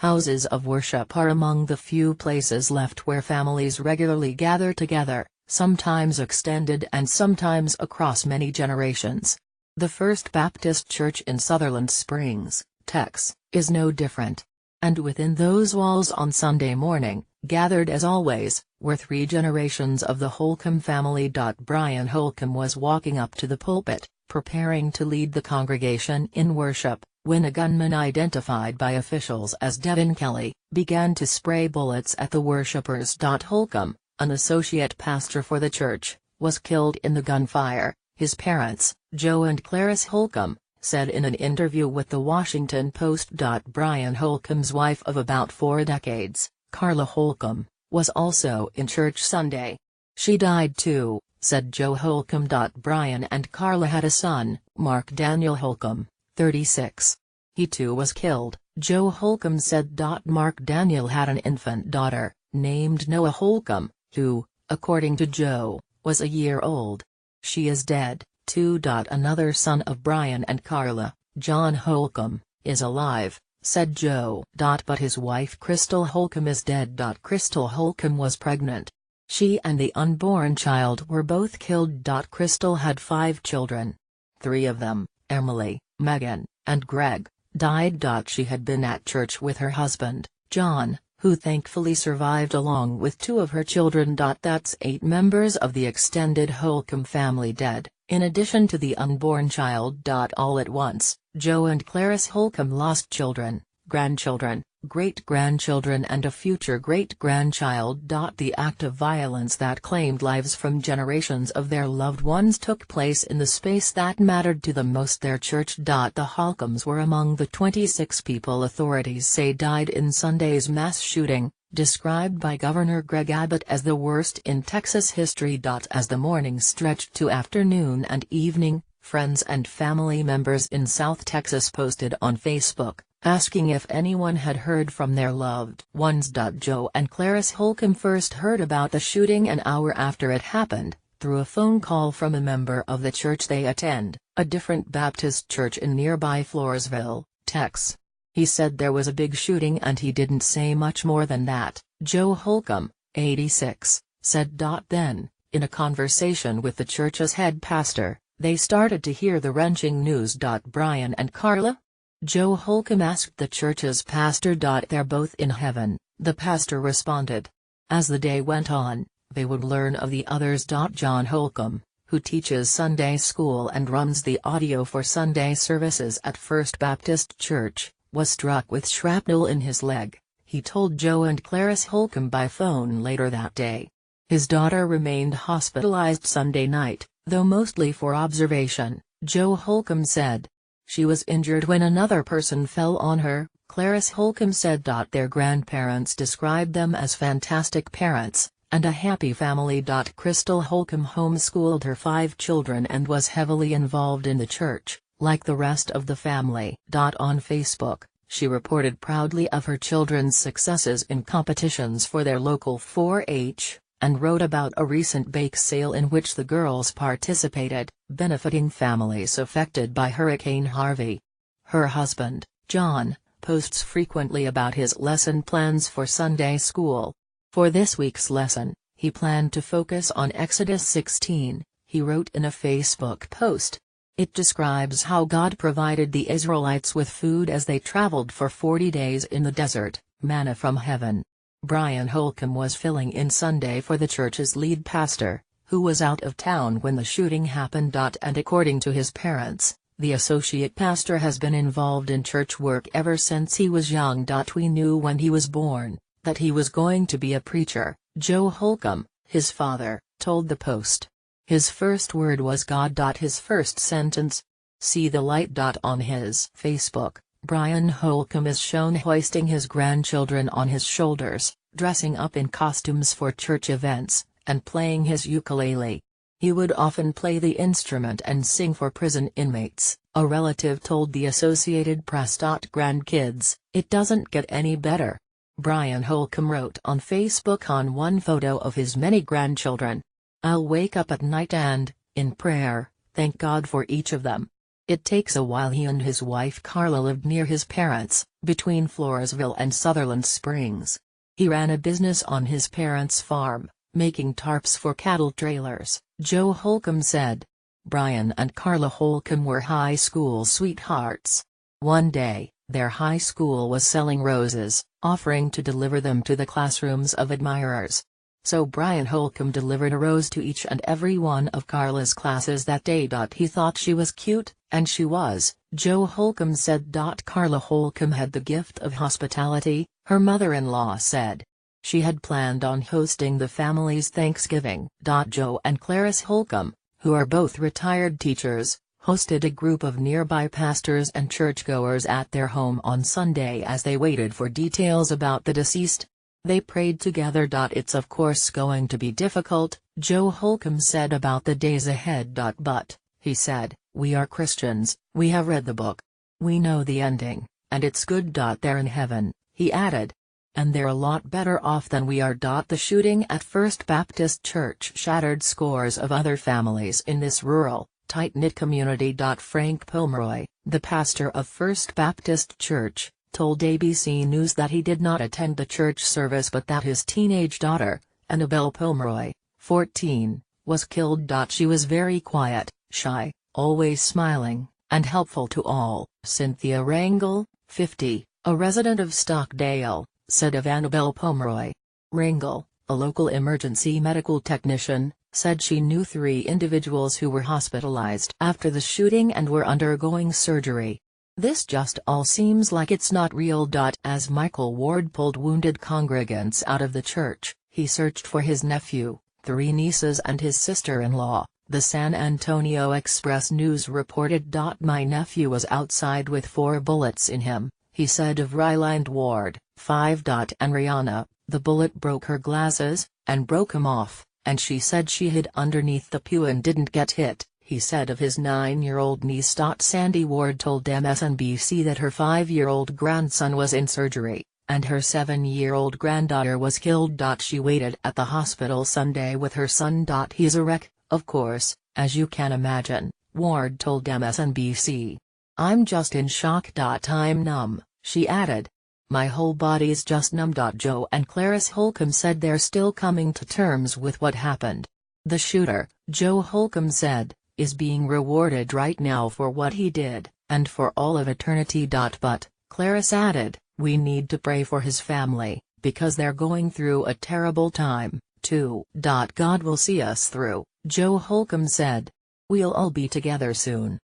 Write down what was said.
Houses of worship are among the few places left where families regularly gather together, sometimes extended and sometimes across many generations. The First Baptist Church in Sutherland Springs, Texas, is no different. And within those walls on Sunday morning, gathered as always, were 3 generations of the Holcomb family. Brian Holcomb was walking up to the pulpit, preparing to lead the congregation in worship, when a gunman identified by officials as Devin Kelly, began to spray bullets at the worshippers. Holcomb, an associate pastor for the church, was killed in the gunfire, his parents, Joe and Clarice Holcomb, said in an interview with the Washington Post. Brian Holcomb's wife of about 4 decades, Carla Holcomb, was also in church Sunday. "She died too," said Joe Holcomb. Brian and Carla had a son, Mark Daniel Holcomb, 36. He too was killed, Joe Holcomb said. Mark Daniel had an infant daughter, named Noah Holcomb, who, according to Joe, was a year old. "She is dead, too." Another son of Brian and Carla, John Holcomb, is alive, said Joe. But his wife Crystal Holcomb is dead. Crystal Holcomb was pregnant. She and the unborn child were both killed. Crystal had 5 children. 3 of them, Emily, Megan, and Greg, died. She had been at church with her husband, John, who thankfully survived along with 2 of her children. That's 8 members of the extended Holcomb family dead, in addition to the unborn child. All at once, Joe and Clarice Holcomb lost children, grandchildren, great-grandchildren and a future great-grandchild. The act of violence that claimed lives from generations of their loved ones took place in the space that mattered to them most, their church. The Holcombs were among the 26 people authorities say died in Sunday's mass shooting, described by Governor Greg Abbott as the worst in Texas history. As the morning stretched to afternoon and evening, friends and family members in South Texas posted on Facebook, asking if anyone had heard from their loved ones. Joe and Clarice Holcomb first heard about the shooting an hour after it happened, through a phone call from a member of the church they attend, a different Baptist church in nearby Floresville, Texas. "He said there was a big shooting and he didn't say much more than that," Joe Holcomb, 86, said. Then, in a conversation with the church's head pastor, they started to hear the wrenching news. Brian and Carla? Joe Holcomb asked the church's pastor. "They're both in heaven," the pastor responded. As the day went on, they would learn of the others. John Holcomb, who teaches Sunday school and runs the audio for Sunday services at First Baptist Church, was struck with shrapnel in his leg, he told Joe and Clarice Holcomb by phone later that day. His daughter remained hospitalized Sunday night, though mostly for observation, Joe Holcomb said. "She was injured when another person fell on her," Clarice Holcomb said. Their grandparents described them as fantastic parents, and a happy family. Crystal Holcomb homeschooled her 5 children and was heavily involved in the church, like the rest of the family. On Facebook, she reported proudly of her children's successes in competitions for their local 4-H, and wrote about a recent bake sale in which the girls participated, benefiting families affected by Hurricane Harvey. Her husband, John, posts frequently about his lesson plans for Sunday school. For this week's lesson, he planned to focus on Exodus 16, he wrote in a Facebook post. It describes how God provided the Israelites with food as they traveled for 40 days in the desert, manna from heaven. Brian Holcomb was filling in Sunday for the church's lead pastor, who was out of town when the shooting happened. And according to his parents, the associate pastor has been involved in church work ever since he was young. "We knew when he was born, that he was going to be a preacher," Joe Holcomb, his father, told the Post. "His first word was God. His first sentence. See the light." On his Facebook, Brian Holcomb is shown hoisting his grandchildren on his shoulders, dressing up in costumes for church events, and playing his ukulele. He would often play the instrument and sing for prison inmates, a relative told the Associated Press. "Grandkids, it doesn't get any better," Brian Holcomb wrote on Facebook on one photo of his many grandchildren. "I'll wake up at night and, in prayer, thank God for each of them. It takes a while. He and his wife Carla lived near his parents, between Floresville and Sutherland Springs. He ran a business on his parents' farm, making tarps for cattle trailers, Joe Holcomb said. Brian and Carla Holcomb were high school sweethearts. One day, their high school was selling roses, offering to deliver them to the classrooms of admirers. So Brian Holcomb delivered a rose to each and every one of Carla's classes that day. He thought she was cute, and she was, Joe Holcomb said. Carla Holcomb had the gift of hospitality, her mother-in-law said. She had planned on hosting the family's Thanksgiving. Joe and Clarice Holcomb, who are both retired teachers, hosted a group of nearby pastors and churchgoers at their home on Sunday as they waited for details about the deceased. They prayed together. It's of course going to be difficult, Joe Holcomb said about the days ahead. But, he said, we are Christians, we have read the book. We know the ending, and it's good. They're in heaven, he added. And they're a lot better off than we are. The shooting at First Baptist Church shattered scores of other families in this rural, tight-knit community. Frank Pomeroy, the pastor of First Baptist Church, told ABC News that he did not attend the church service but that his teenage daughter, Annabelle Pomeroy, 14, was killed. She was very quiet, shy, always smiling, and helpful to all, Cynthia Rangel, 50, a resident of Stockdale, said of Annabelle Pomeroy. Rangel, a local emergency medical technician, said she knew 3 individuals who were hospitalized after the shooting and were undergoing surgery. This just all seems like it's not real. As Michael Ward pulled wounded congregants out of the church, he searched for his nephew, 3 nieces and his sister-in-law, the San Antonio Express-News reported. My nephew was outside with 4 bullets in him, he said of Ryland Ward, 5. And Rihanna, the bullet broke her glasses, and broke him off, and she said she hid underneath the pew and didn't get hit, he said of his 9-year-old niece. Sandy Ward told MSNBC that her 5-year-old grandson was in surgery, and her 7-year-old granddaughter was killed. She waited at the hospital Sunday with her son. He's a wreck, of course, as you can imagine, Ward told MSNBC. I'm just in shock. I'm numb, she added. My whole body's just numb. Joe and Clarice Holcomb said they're still coming to terms with what happened. The shooter, Joe Holcomb said, is being rewarded right now for what he did, and for all of eternity. But, Clarice added, we need to pray for his family, because they're going through a terrible time, too. God will see us through, Joe Holcomb said. We'll all be together soon.